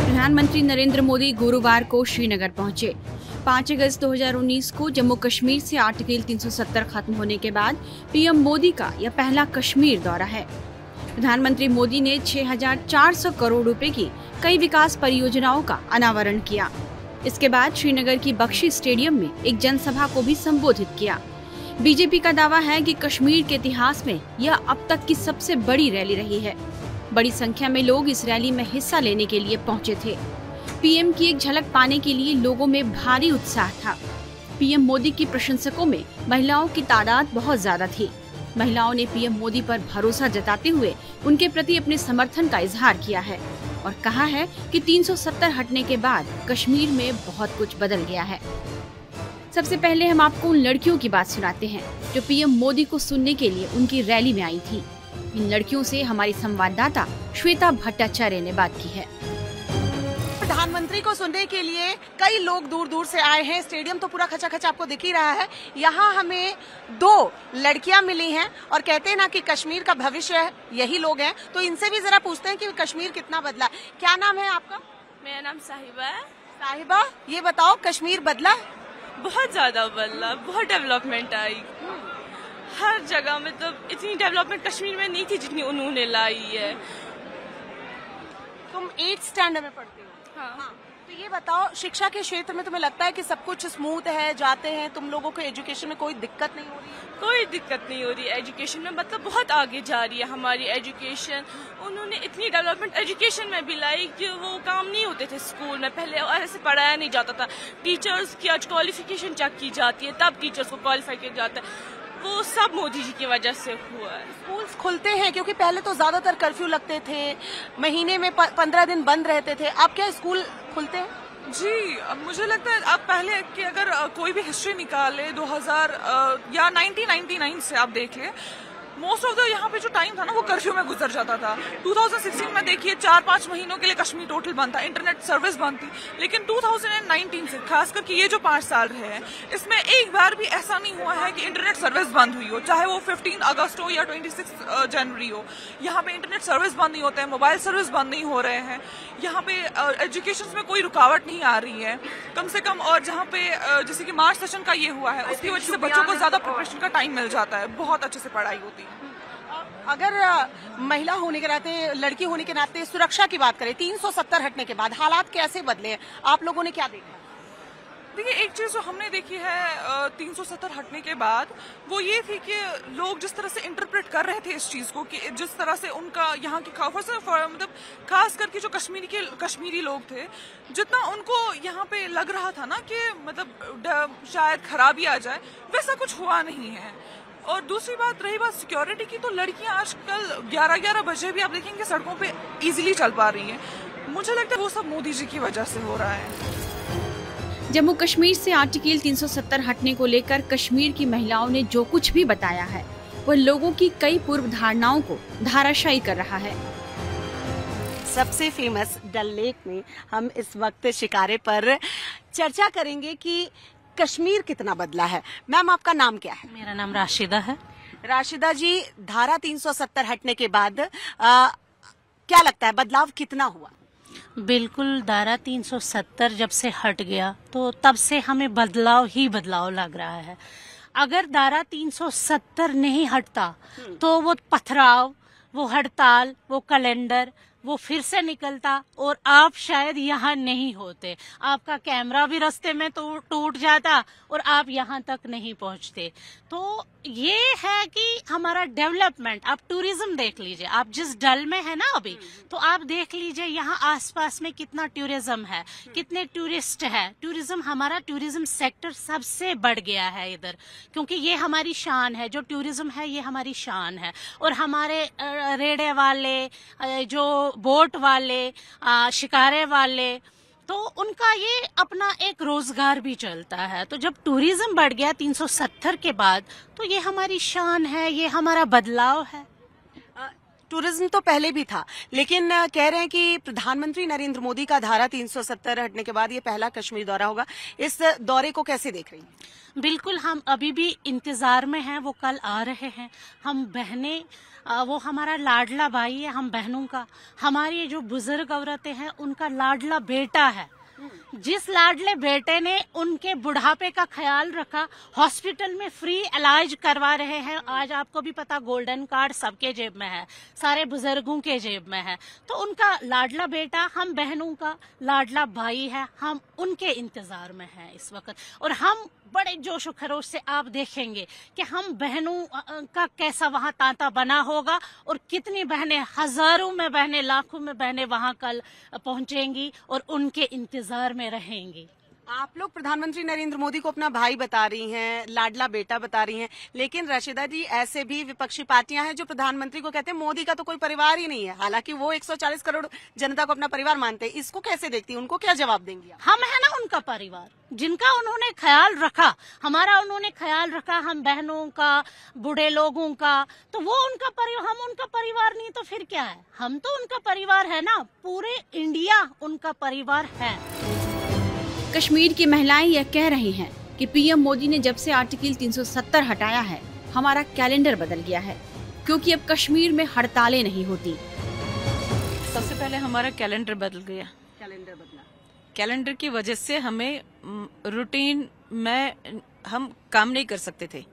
प्रधानमंत्री नरेंद्र मोदी गुरुवार को श्रीनगर पहुंचे। 5 अगस्त 2019 को जम्मू कश्मीर से आर्टिकल 370 खत्म होने के बाद पीएम मोदी का यह पहला कश्मीर दौरा है। प्रधानमंत्री मोदी ने 6,400 करोड़ रुपए की कई विकास परियोजनाओं का अनावरण किया। इसके बाद श्रीनगर की बख्शी स्टेडियम में एक जनसभा को भी संबोधित किया। बीजेपी का दावा है कि कश्मीर के इतिहास में यह अब तक की सबसे बड़ी रैली रही है। बड़ी संख्या में लोग इस रैली में हिस्सा लेने के लिए पहुंचे थे। पीएम की एक झलक पाने के लिए लोगों में भारी उत्साह था। पीएम मोदी की प्रशंसकों में महिलाओं की तादाद बहुत ज्यादा थी। महिलाओं ने पीएम मोदी पर भरोसा जताते हुए उनके प्रति अपने समर्थन का इजहार किया है और कहा है कि 370 हटने के बाद कश्मीर में बहुत कुछ बदल गया है। सबसे पहले हम आपको उन लड़कियों की बात सुनाते हैं जो पीएम मोदी को सुनने के लिए उनकी रैली में आई थी। इन लड़कियों से हमारी संवाददाता श्वेता भट्टाचार्य ने बात की है। प्रधानमंत्री को सुनने के लिए कई लोग दूर दूर से आए हैं। स्टेडियम तो पूरा खचा आपको दिख ही रहा है। यहाँ हमें 2 लड़कियां मिली हैं और कहते हैं ना कि कश्मीर का भविष्य यही लोग हैं। तो इनसे भी जरा पूछते हैं कि कश्मीर कितना बदला। क्या नाम है आपका? मेरा नाम साहिबा है। साहिबा, ये बताओ कश्मीर बदला? बहुत ज्यादा बदला, बहुत डेवलपमेंट आई हर जगह। मतलब इतनी डेवलपमेंट कश्मीर में नहीं थी जितनी उन्होंने लाई है। तुम 8th स्टैंडर्ड में पढ़ते हो? हाँ। तो ये बताओ, शिक्षा के क्षेत्र में तुम्हें लगता है कि सब कुछ स्मूथ है, जाते हैं, तुम लोगों को एजुकेशन में कोई दिक्कत नहीं हो रही है? कोई दिक्कत नहीं हो रही है एजुकेशन में। मतलब बहुत आगे जा रही है हमारी एजुकेशन। उन्होंने इतनी डेवलपमेंट एजुकेशन में भी लाई कि वो काम नहीं होते थे स्कूल में। पहले ऐसे पढ़ाया नहीं जाता था। टीचर्स की आज क्वालिफिकेशन चेक की जाती है, तब टीचर्स को क्वालिफाई किया जाता है। वो सब मोदी जी की वजह से हुआ है। स्कूल्स खुलते हैं क्योंकि पहले तो ज्यादातर कर्फ्यू लगते थे, महीने में 15 दिन बंद रहते थे। अब क्या स्कूल खुलते हैं? जी, मुझे लगता है अब पहले कि अगर कोई भी हिस्ट्री निकाले 2000 या 1999 से आप देख ले, मोस्ट ऑफ द यहाँ पे जो टाइम था ना वो कर्फ्यू में गुजर जाता था। 2016 में देखिए 4-5 महीनों के लिए कश्मीर टोटल बंद था, इंटरनेट सर्विस बंद थी। लेकिन 2019 से खास करके ये जो 5 साल रहे हैं, इसमें एक बार भी ऐसा नहीं हुआ है कि इंटरनेट सर्विस बंद हुई हो, चाहे वो 15 अगस्त हो या 26 जनवरी हो। यहाँ पे इंटरनेट सर्विस बंद नहीं होते हैं, मोबाइल सर्विस बंद नहीं हो रहे हैं। यहाँ पे एजुकेशन में कोई रुकावट नहीं आ रही है कम से कम। और जहाँ पे जैसे कि मार्च सेशन का ये हुआ है, उसकी वजह से बच्चों को ज्यादा प्रिपरेशन का टाइम मिल जाता है, बहुत अच्छे से पढ़ाई होती है। अगर महिला होने के नाते, लड़की होने के नाते सुरक्षा की बात करें, 370 हटने के बाद हालात कैसे बदले हैं? आप लोगों ने क्या देखा? देखिए, एक चीज जो हमने देखी है 370 हटने के बाद, वो ये थी कि लोग जिस तरह से इंटरप्रेट कर रहे थे इस चीज को, कि जिस तरह से उनका यहाँ की मतलब खास करके जो कश्मीरी लोग थे, जितना उनको यहाँ पे लग रहा था ना कि मतलब शायद खराबी आ जाए, वैसा कुछ हुआ नहीं है। और दूसरी बात, रही बात सिक्योरिटी की, तो लड़कियां आजकल 11-11 बजे भी आप देखेंगे सड़कों पे इजीली चल पा रही हैं। मुझे लगता है वो सब मोदी जी की वजह से हो रहा है। जम्मू कश्मीर से आर्टिकल 370 हटने को लेकर कश्मीर की महिलाओं ने जो कुछ भी बताया है, वह लोगों की कई पूर्व धारणाओं को धाराशायी कर रहा है। सबसे फेमस डल लेक में हम इस वक्त शिकारे पर चर्चा करेंगे कि कश्मीर कितना बदला है। मैम, आपका नाम क्या है? मेरा नाम राशिदा है। राशिदा जी, धारा 370 हटने के बाद क्या लगता है बदलाव कितना हुआ? बिल्कुल, धारा 370 जब से हट गया तो तब से हमें बदलाव ही बदलाव लग रहा है। अगर धारा 370 नहीं हटता तो वो पथराव, वो हड़ताल, वो कैलेंडर वो फिर से निकलता और आप शायद यहाँ नहीं होते। आपका कैमरा भी रास्ते में तो टूट जाता और आप यहाँ तक नहीं पहुँचते। तो ये है कि हमारा डेवलपमेंट, आप टूरिज्म देख लीजिए, आप जिस डल में है ना अभी, तो आप देख लीजिए यहाँ आसपास में कितना टूरिज्म है, कितने टूरिस्ट है। टूरिज्म, हमारा टूरिज्म सेक्टर सबसे बढ़ गया है इधर, क्योंकि ये हमारी शान है। जो टूरिज्म है ये हमारी शान है। और हमारे रेड़े वाले, जो बोट वाले, शिकारे वाले, तो उनका ये अपना एक रोजगार भी चलता है। तो जब टूरिज्म बढ़ गया 370 के बाद, तो ये हमारी शान है, ये हमारा बदलाव है। टूरिज्म तो पहले भी था, लेकिन कह रहे हैं कि प्रधानमंत्री नरेंद्र मोदी का धारा 370 हटने के बाद ये पहला कश्मीर दौरा होगा। इस दौरे को कैसे देख रही हैं? बिल्कुल, हम अभी भी इंतजार में हैं। वो कल आ रहे हैं। हम बहनें, वो हमारा लाडला भाई है हम बहनों का। हमारी जो बुजुर्ग औरतें हैं उनका लाडला बेटा है। जिस लाडले बेटे ने उनके बुढ़ापे का ख्याल रखा, हॉस्पिटल में फ्री इलाज करवा रहे हैं। आज आपको भी पता, गोल्डन कार्ड सबके जेब में है, सारे बुजुर्गों के जेब में है। तो उनका लाडला बेटा हम बहनों का लाडला भाई है। हम उनके इंतजार में हैं इस वक्त, और हम बड़े जोश और खरोश से आप देखेंगे कि हम बहनों का कैसा वहाँ तांता बना होगा, और कितनी बहनें, हजारों में बहनें, लाखों में बहनें वहाँ कल पहुंचेंगी और उनके इंतजार में रहेंगी। आप लोग प्रधानमंत्री नरेंद्र मोदी को अपना भाई बता रही हैं, लाडला बेटा बता रही हैं, लेकिन राशिदा जी, ऐसे भी विपक्षी पार्टियां हैं जो प्रधानमंत्री को कहते हैं मोदी का तो कोई परिवार ही नहीं है, हालांकि वो 140 करोड़ जनता को अपना परिवार मानते हैं। इसको कैसे देखती हैं? उनको क्या जवाब देंगी आप? हम है ना उनका परिवार, जिनका उन्होंने ख्याल रखा, हमारा उन्होंने ख्याल रखा, हम बहनों का, बूढ़े लोगों का, तो वो उनका परिवार, हम उनका परिवार नहीं तो फिर क्या है? हम तो उनका परिवार है ना, पूरे इंडिया उनका परिवार है। कश्मीर की महिलाएं यह कह रही हैं कि पीएम मोदी ने जब से आर्टिकल 370 हटाया है, हमारा कैलेंडर बदल गया है, क्योंकि अब कश्मीर में हड़तालें नहीं होती। सबसे पहले हमारा कैलेंडर बदल गया। कैलेंडर बदला, कैलेंडर की वजह से हमें रूटीन में हम काम नहीं कर सकते थे।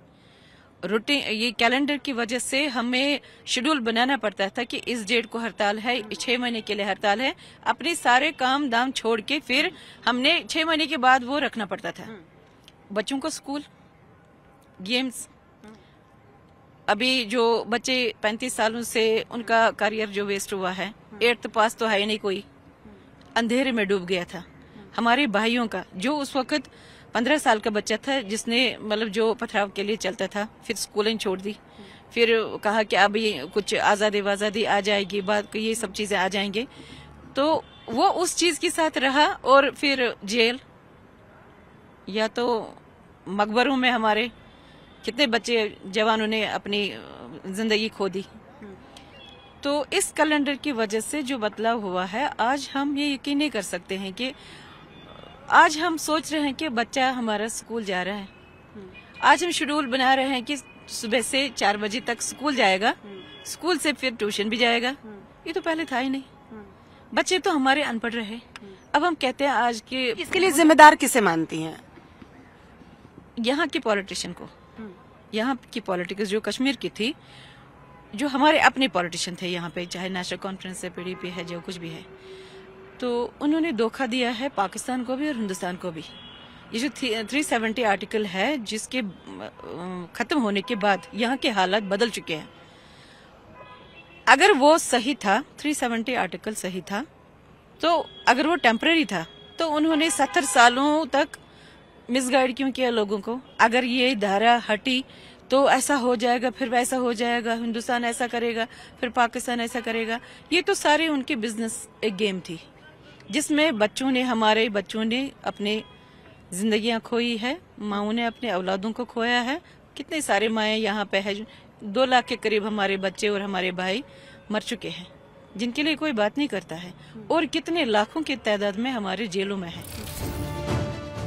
रूटीन, ये कैलेंडर की वजह से हमें शेड्यूल बनाना पड़ता था कि इस डेट को हड़ताल है, 6 महीने के लिए हड़ताल है। अपने सारे काम दाम छोड़ के फिर हमने 6 महीने के बाद वो रखना पड़ता था। बच्चों को स्कूल, गेम्स, अभी जो बच्चे 35 सालों से उनका करियर जो वेस्ट हुआ है, 8th पास तो है ही नहीं, कोई अंधेरे में डूब गया था। हमारे भाइयों का जो उस वक्त 15 साल का बच्चा था, जिसने मतलब जो पथराव के लिए चलता था, फिर स्कूलिंग छोड़ दी, फिर कहा कि अभी कुछ आजादी आ जाएगी, बाद ये सब चीजें आ जाएंगे, तो वो उस चीज के साथ रहा। और फिर जेल, या तो मकबरों में हमारे कितने बच्चे जवानों ने अपनी जिंदगी खो दी। तो इस कैलेंडर की वजह से जो बदलाव हुआ है, आज हम ये यकीन नहीं कर सकते हैं कि आज हम सोच रहे हैं कि बच्चा हमारा स्कूल जा रहा है। आज हम शेड्यूल बना रहे हैं कि सुबह से 4 बजे तक स्कूल जाएगा, स्कूल से फिर ट्यूशन भी जाएगा। ये तो पहले था ही नहीं। बच्चे तो हमारे अनपढ़ रहे। अब हम कहते हैं आज के, इसके लिए जिम्मेदार किसे मानती हैं? यहाँ के पॉलिटिशियन को, यहाँ की पॉलिटिक्स जो कश्मीर की थी, जो हमारे अपने पॉलिटिशियन थे यहाँ पे, चाहे नेशनल कॉन्फ्रेंस है, PDP है, जो कुछ भी है, तो उन्होंने धोखा दिया है पाकिस्तान को भी और हिंदुस्तान को भी। ये जो 370 आर्टिकल है, जिसके खत्म होने के बाद यहाँ के हालात बदल चुके हैं। अगर वो सही था, 370 आर्टिकल सही था, तो अगर वो टेम्पररी था, तो उन्होंने 70 सालों तक मिसगाइड क्यों किया लोगों को? अगर ये धारा हटी तो ऐसा हो जाएगा, फिर वैसा हो जाएगा, हिंदुस्तान ऐसा करेगा, फिर पाकिस्तान ऐसा करेगा। ये तो सारे उनके बिजनेस एक गेम थी, जिसमें बच्चों ने, हमारे बच्चों ने अपने जिंदगियां खोई है, माओं ने अपने औलादों को खोया है। कितने सारे माएँ यहाँ पे है, 2 लाख के करीब हमारे बच्चे और हमारे भाई मर चुके हैं, जिनके लिए कोई बात नहीं करता है, और कितने लाखों की तादाद में हमारे जेलों में है।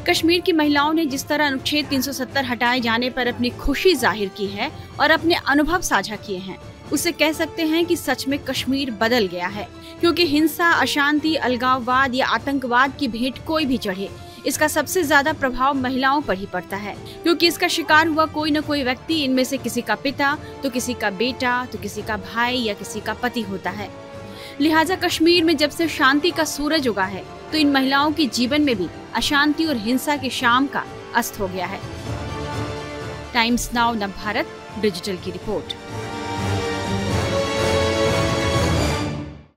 कश्मीर की महिलाओं ने जिस तरह अनुच्छेद 370 हटाए जाने पर अपनी खुशी जाहिर की है और अपने अनुभव साझा किए हैं, उससे कह सकते हैं कि सच में कश्मीर बदल गया है। क्योंकि हिंसा, अशांति, अलगाववाद या आतंकवाद की भेंट कोई भी चढ़े, इसका सबसे ज्यादा प्रभाव महिलाओं पर ही पड़ता है, क्योंकि इसका शिकार हुआ कोई न कोई व्यक्ति, इनमें से किसी का पिता, तो किसी का बेटा, तो किसी का भाई या किसी का पति होता है। लिहाजा कश्मीर में जब से शांति का सूरज उगा है, तो इन महिलाओं के जीवन में भी अशांति और हिंसा की शाम का अस्त हो गया है। टाइम्स नाउ नव भारत डिजिटल की रिपोर्ट।